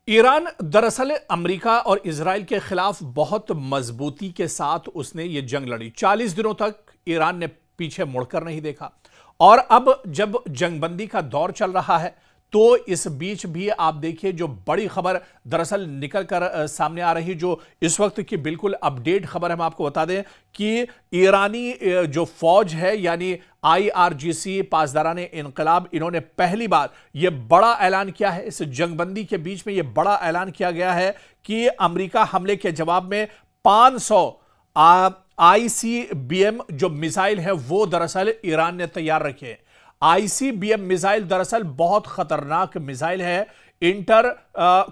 Iran दरअसल America और Israel के खिलाफ बहुत मजबूती के साथ उसने ये जंग लड़ी। 40 दिनों तक ईरान ने पीछे मुड़कर नहीं देखा और अब जब जंगबंदी का दौर चल रहा है तो इस बीच भी आप देखिए जो बड़ी खबर दरअसल निकल कर सामने आ रही, जो इस वक्त की बिल्कुल अपडेट खबर हम आपको बता दें कि ईरानी जो फौज है यानी IRGC पासदारान इनकलाब, इन्होंने पहली बार यह बड़ा ऐलान किया है। इस जंगबंदी के बीच में यह बड़ा ऐलान किया गया है कि अमेरिका हमले के जवाब में 500 ICBM जो मिसाइल है वो दरअसल ईरान ने तैयार रखे। ICBM मिसाइल दरअसल बहुत खतरनाक मिसाइल है, इंटर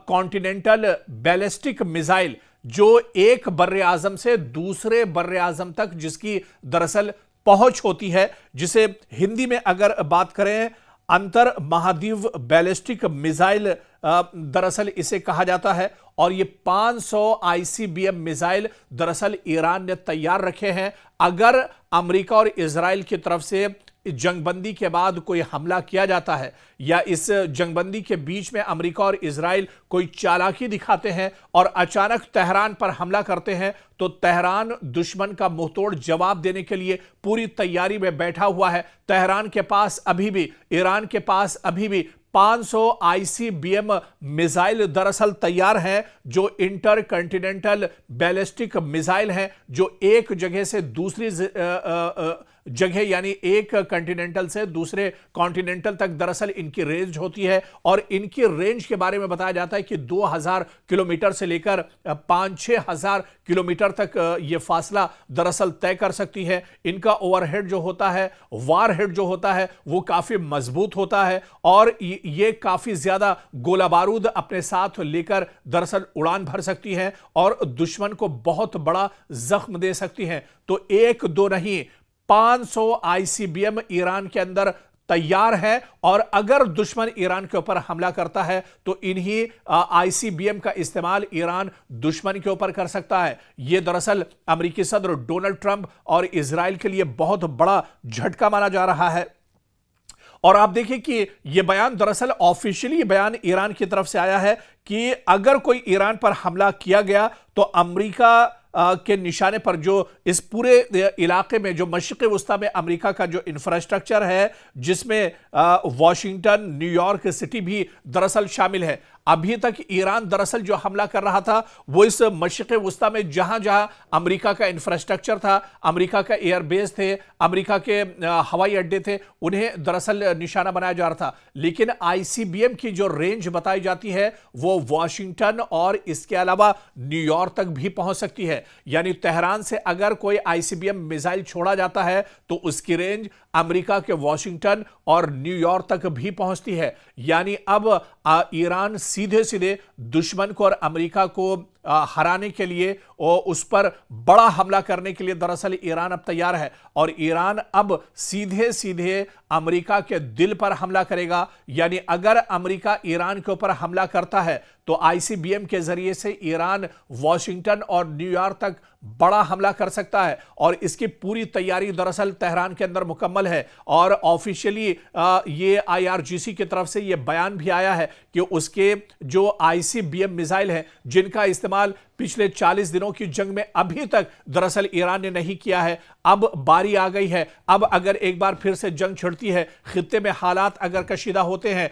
कॉन्टिनेंटल बैलिस्टिक मिसाइल, जो एक बर्रे आजम से दूसरे बर्रे आजम तक जिसकी दरअसल पहुंच होती है, जिसे हिंदी में अगर बात करें अंतर महाद्वीप बैलिस्टिक मिसाइल दरअसल इसे कहा जाता है। और ये 500 ICBM मिसाइल दरअसल ईरान ने तैयार रखे हैं। अगर अमेरिका और इजराइल की तरफ से जंगबंदी के बाद कोई हमला किया जाता है या इस जंगबंदी के बीच में अमेरिका और इजराइल कोई चालाकी दिखाते हैं और अचानक तेहरान पर हमला करते हैं, तो तेहरान दुश्मन का मुंहतोड़ जवाब देने के लिए पूरी तैयारी में बैठा हुआ है। तेहरान के पास अभी भी, ईरान के पास अभी भी 500 ICBM मिसाइल दरअसल तैयार हैं, जो इंटर कॉन्टिनेंटल बैलिस्टिक मिसाइल हैं, जो एक जगह से दूसरी जगह यानी एक कॉन्टिनेंटल से दूसरे कॉन्टिनेंटल तक दरअसल इनकी रेंज होती है। और इनकी रेंज के बारे में बताया जाता है कि 2000 किलोमीटर से लेकर 5-6 हजार किलोमीटर तक यह फासला दरअसल तय कर सकती है। इनका ओवरहेड जो होता है, वारहेड जो होता है, वो काफी मजबूत होता है और ये काफी ज्यादा गोला बारूद अपने साथ लेकर दरअसल उड़ान भर सकती है और दुश्मन को बहुत बड़ा जख्म दे सकती है। तो एक दो नहीं, 500 ICBM ईरान के अंदर तैयार है और अगर दुश्मन ईरान के ऊपर हमला करता है तो इन्हीं ICBM का इस्तेमाल ईरान दुश्मन के ऊपर कर सकता है। यह दरअसल अमेरिकी सदर डोनाल्ड ट्रंप और इजराइल के लिए बहुत बड़ा झटका माना जा रहा है। और आप देखिए कि यह बयान दरअसल ऑफिशियली बयान ईरान की तरफ से आया है कि अगर कोई ईरान पर हमला किया गया तो अमेरिका के निशाने पर, जो इस पूरे इलाके में जो मशरिक़ वस्ता में अमेरिका का जो इंफ्रास्ट्रक्चर है, जिसमें वॉशिंगटन, न्यूयॉर्क सिटी भी दरअसल शामिल है। अभी तक ईरान दरअसल जो हमला कर रहा था वो इस मशरिक़ वस्ता में जहां जहां अमेरिका का इंफ्रास्ट्रक्चर था, अमेरिका का एयरबेस थे, अमेरिका के हवाई अड्डे थे, उन्हें दरअसल निशाना बनाया जा रहा था। लेकिन ICBM की जो रेंज बताई जाती है वो वॉशिंगटन और इसके अलावा न्यूयॉर्क तक भी पहुंच सकती है। यानी तेहरान से अगर कोई ICBM मिसाइल छोड़ा जाता है तो उसकी रेंज अमेरिका के वॉशिंगटन और न्यूयॉर्क तक भी पहुंचती है। यानी अब ईरान सीधे सीधे दुश्मन को और अमेरिका को हराने के लिए और उस पर बड़ा हमला करने के लिए दरअसल ईरान अब तैयार है। और ईरान अब सीधे सीधे अमेरिका के दिल पर हमला करेगा। यानी अगर अमेरिका ईरान के ऊपर हमला करता है तो ICBM के जरिए से ईरान वॉशिंगटन और न्यूयॉर्क तक बड़ा हमला कर सकता है। और इसकी पूरी तैयारी दरअसल तेहरान के अंदर मुकम्मल है। और ऑफिशियली ये IRGC की तरफ से ये बयान भी आया है कि उसके जो ICBM मिसाइल हैं, जिनका इस्तेमाल पिछले 40 दिनों की जंग में अभी तक दरअसल ईरान ने नहीं किया है, अब बारी आ गई है। अब अगर एक बार फिर से जंग छिड़ती है, खित्ते में हालात अगर कशीदा होते हैं,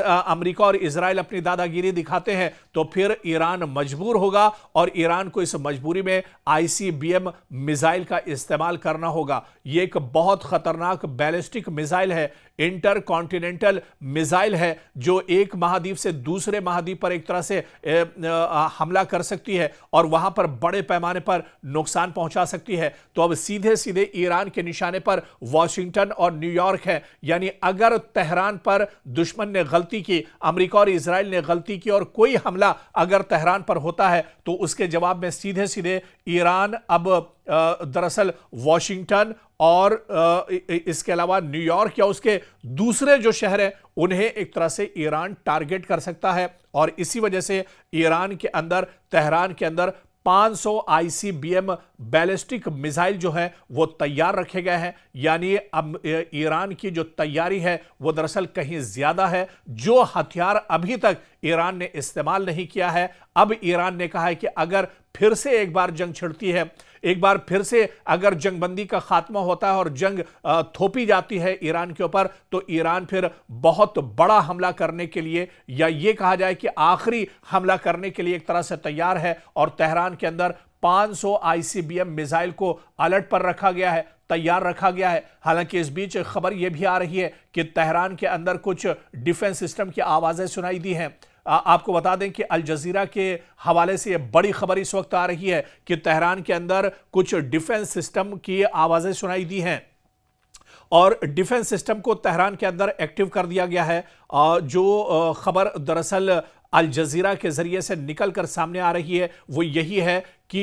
अमेरिका और इजराइल अपनी दादागिरी दिखाते हैं, तो फिर ईरान मजबूर होगा और ईरान को इस मजबूरी में ICBM मिसाइल का इस्तेमाल करना होगा। यह एक बहुत खतरनाक बैलिस्टिक मिसाइल है, इंटर कॉन्टिनेंटल मिसाइल है, जो एक महाद्वीप से दूसरे महाद्वीप पर एक तरह से हमला कर सकती है और वहां पर बड़े पैमाने पर नुकसान पहुंचा सकती है। तो अब सीधे सीधे ईरान के निशाने पर वॉशिंगटन और न्यूयॉर्क है। यानी अगर तेहरान पर दुश्मन ने गलती की, अमेरिका और इजराइल ने गलती की और कोई हमला अगर तेहरान पर होता है तो उसके जवाब में सीधे सीधे ईरान अब दरअसल वॉशिंगटन और इसके अलावा न्यूयॉर्क या उसके दूसरे जो शहर हैं उन्हें एक तरह से ईरान टारगेट कर सकता है। और इसी वजह से ईरान के अंदर, तेहरान के अंदर 500 ICBM बैलिस्टिक मिसाइल जो है वो तैयार रखे गए हैं। यानी अब ईरान की जो तैयारी है वो दरअसल कहीं ज्यादा है। जो हथियार अभी तक ईरान ने इस्तेमाल नहीं किया है। अब ईरान ने कहा है कि अगर फिर से एक बार जंग छिड़ती है, एक बार फिर से अगर जंगबंदी का खात्मा होता है और जंग थोपी जाती है ईरान के ऊपर, तो ईरान फिर बहुत बड़ा हमला करने के लिए, या यह कहा जाए कि आखिरी हमला करने के लिए एक तरह से तैयार है। और तेहरान के अंदर 500 आईसीबीएम मिसाइल को अलर्ट पर रखा गया है, तैयार रखा गया है। हालांकि इस बीच खबर यह भी आ रही है कि तेहरान के अंदर कुछ डिफेंस सिस्टम की आवाजें सुनाई दी हैं। आपको बता दें कि अल जजीरा के हवाले से यह बड़ी खबर इस वक्त आ रही है कि तेहरान के अंदर कुछ डिफेंस सिस्टम की आवाजें सुनाई दी हैं और डिफेंस सिस्टम को तेहरान के अंदर एक्टिव कर दिया गया है। जो खबर दरअसल अल जजीरा के जरिए से निकलकर सामने आ रही है वो यही है कि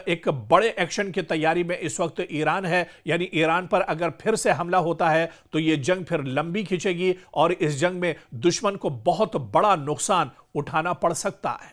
एक बड़े एक्शन की तैयारी में इस वक्त ईरान है। यानी ईरान पर अगर फिर से हमला होता है तो यह जंग फिर लंबी खींचेगी और इस जंग में दुश्मन को बहुत बड़ा नुकसान उठाना पड़ सकता है।